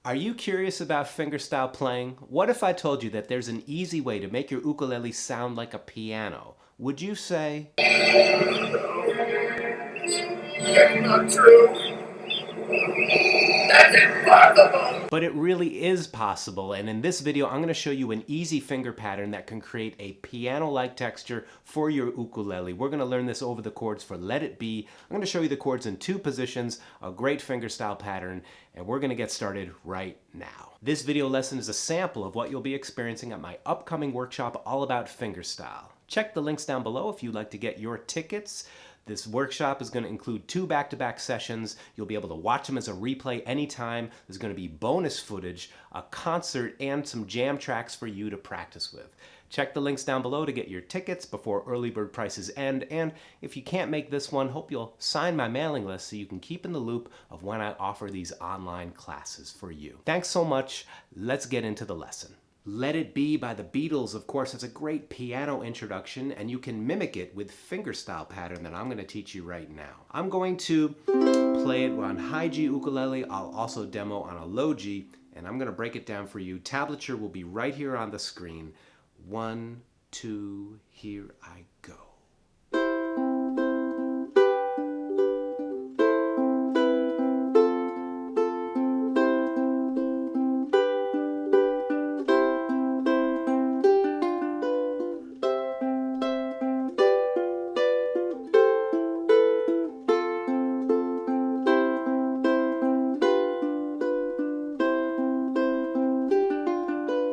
Are you curious about fingerstyle playing? What if I told you that there's an easy way to make your ukulele sound like a piano? Would you say, "That's not true. That's impossible." But it really is possible, and in this video I'm going to show you an easy finger pattern that can create a piano-like texture for your ukulele. We're going to learn this over the chords for Let It Be. I'm going to show you the chords in 2 positions, a great fingerstyle pattern, and we're going to get started right now. This video lesson is a sample of what you'll be experiencing at my upcoming workshop all about fingerstyle. Check the links down below if you'd like to get your tickets. This workshop is going to include 2 back-to-back sessions. You'll be able to watch them as a replay anytime. There's going to be bonus footage, a concert, and some jam tracks for you to practice with. Check the links down below to get your tickets before early bird prices end. And if you can't make this one, hope you'll sign my mailing list so you can keep in the loop of when I offer these online classes for you. Thanks so much. Let's get into the lesson. Let It Be by the Beatles, of course, is a great piano introduction, and you can mimic it with fingerstyle pattern that I'm going to teach you right now. I'm going to play it on high G ukulele. I'll also demo on a low G, and I'm going to break it down for you. Tablature will be right here on the screen. 1, 2, here I go.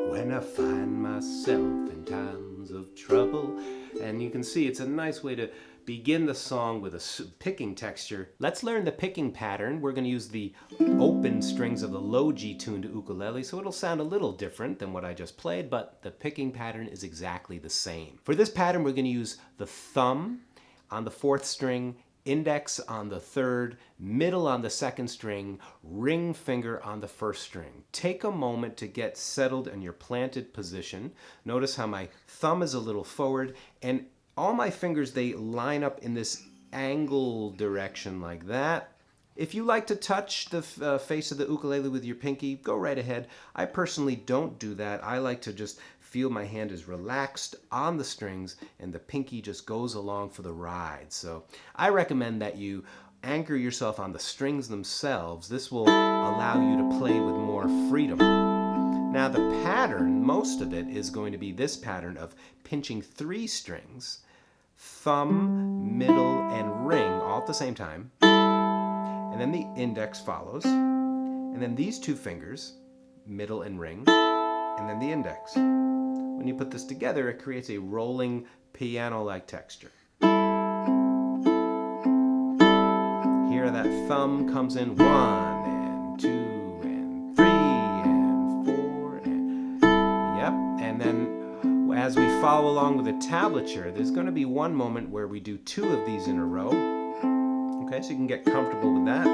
When I find myself in times of trouble. And you can see it's a nice way to begin the song with a picking texture. Let's learn the picking pattern. We're going to use the open strings of the low G tuned ukulele, so it'll sound a little different than what I just played, but the picking pattern is exactly the same. For this pattern, we're going to use the thumb on the 4th string, index on the 3rd, middle on the 2nd string, ring finger on the 1st string. Take a moment to get settled in your planted position. Notice how my thumb is a little forward, and all my fingers, they line up in this angle direction like that. If you like to touch the face of the ukulele with your pinky, go right ahead. I personally don't do that. I like to just feel my hand is relaxed on the strings and the pinky just goes along for the ride. So I recommend that you anchor yourself on the strings themselves. This will allow you to play with more freedom. Now the pattern, most of it is going to be this pattern of pinching 3 strings, thumb, middle, and ring all at the same time. And then the index follows. And then these 2 fingers, middle and ring, and then the index. When you put this together, it creates a rolling piano-like texture. Here that thumb comes in 1 and 2 and 3 and 4 and yep. And then as we follow along with the tablature, there's going to be one moment where we do 2 of these in a row. Okay, so you can get comfortable with that.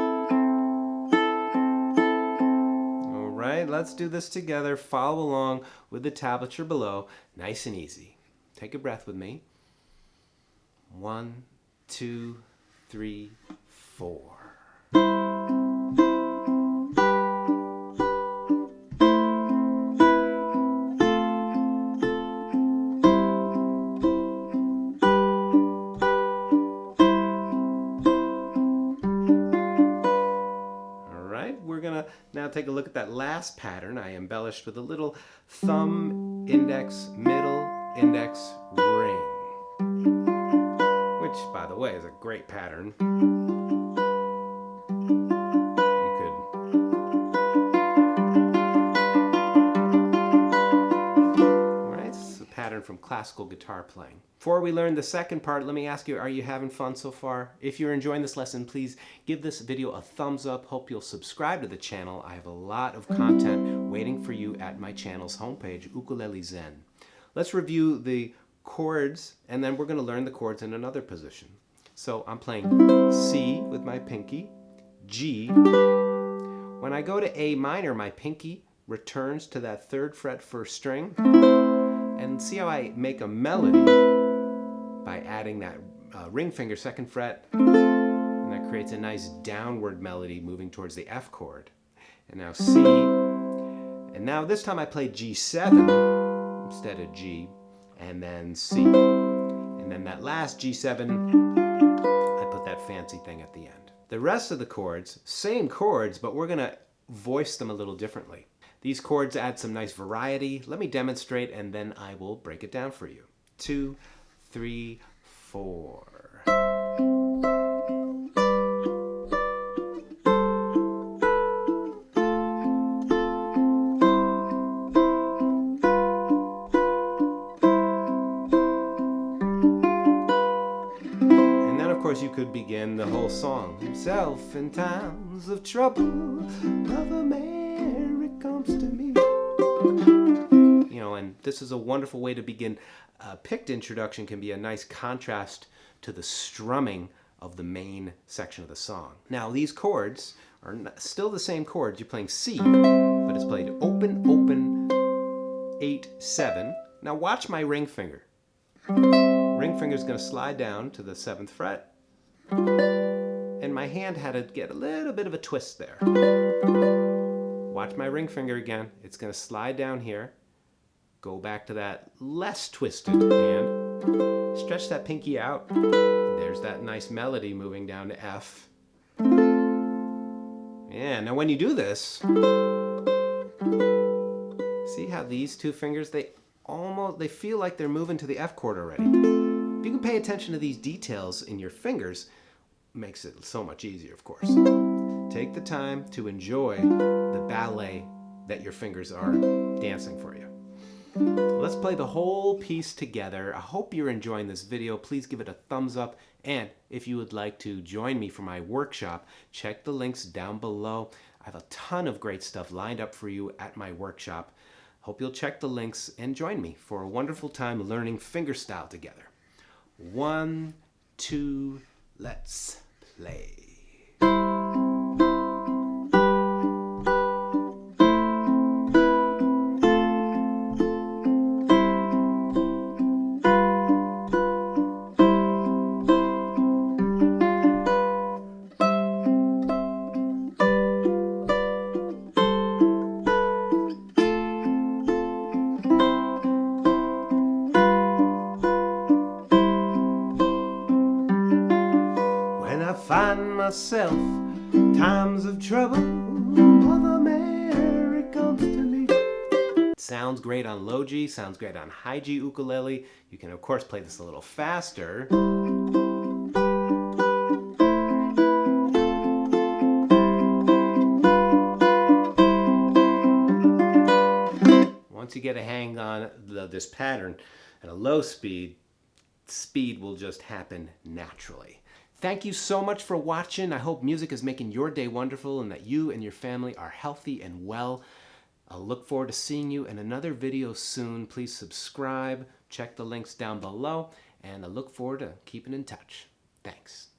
Alright, let's do this together. Follow along with the tablature below. Nice and easy. Take a breath with me. 1, 2, 3, 4. Now take a look at that last pattern. I embellished with a little thumb, index, middle, index, ring. Which, by the way, is a great pattern. From classical guitar playing. Before we learn the second part, let me ask you, are you having fun so far? If you're enjoying this lesson, please give this video a thumbs up. Hope you'll subscribe to the channel. I have a lot of content waiting for you at my channel's homepage, Ukulele Zen. Let's review the chords, and then we're going to learn the chords in another position. So I'm playing C with my pinky, G. When I go to A minor, my pinky returns to that 3rd fret 1st string. And see how I make a melody by adding that ring finger 2nd fret, and that creates a nice downward melody moving towards the F chord. And now C, And now this time I played G7 instead of G, and then C. And then that last G7, I put that fancy thing at the end. The rest of the chords, same chords, but we're gonna voice them a little differently. These chords add some nice variety. Let me demonstrate and then I will break it down for you. 2, 3, 4. Of course, you could begin the whole song. Himself in times of trouble, Brother Mary comes to me. You know, and this is a wonderful way to begin. A picked introduction can be a nice contrast to the strumming of the main section of the song. Now, these chords are still the same chords. You're playing C, but it's played open, open, 8, 7. Now watch my ring finger. Ring finger is going to slide down to the 7th fret. And my hand had to get a little bit of a twist there. Watch my ring finger again. It's going to slide down here. Go back to that less twisted hand. Stretch that pinky out. There's that nice melody moving down to F. Yeah, now when you do this, see how these two fingers, they feel like they're moving to the F chord already. If you can pay attention to these details in your fingers, it makes it so much easier, of course. Take the time to enjoy the ballet that your fingers are dancing for you. Let's play the whole piece together. I hope you're enjoying this video. Please give it a thumbs up. And if you would like to join me for my workshop, check the links down below. I have a ton of great stuff lined up for you at my workshop. Hope you'll check the links and join me for a wonderful time learning fingerstyle together. 1, 2, let's play. Find myself times of trouble, Mother Mary comes to me. It sounds great on low G, sounds great on high G ukulele. You can of course play this a little faster. Once you get a hang on this pattern at a low speed, speed will just happen naturally. Thank you so much for watching. I hope music is making your day wonderful and that you and your family are healthy and well. I'll look forward to seeing you in another video soon. Please subscribe, check the links down below, and I look forward to keeping in touch. Thanks.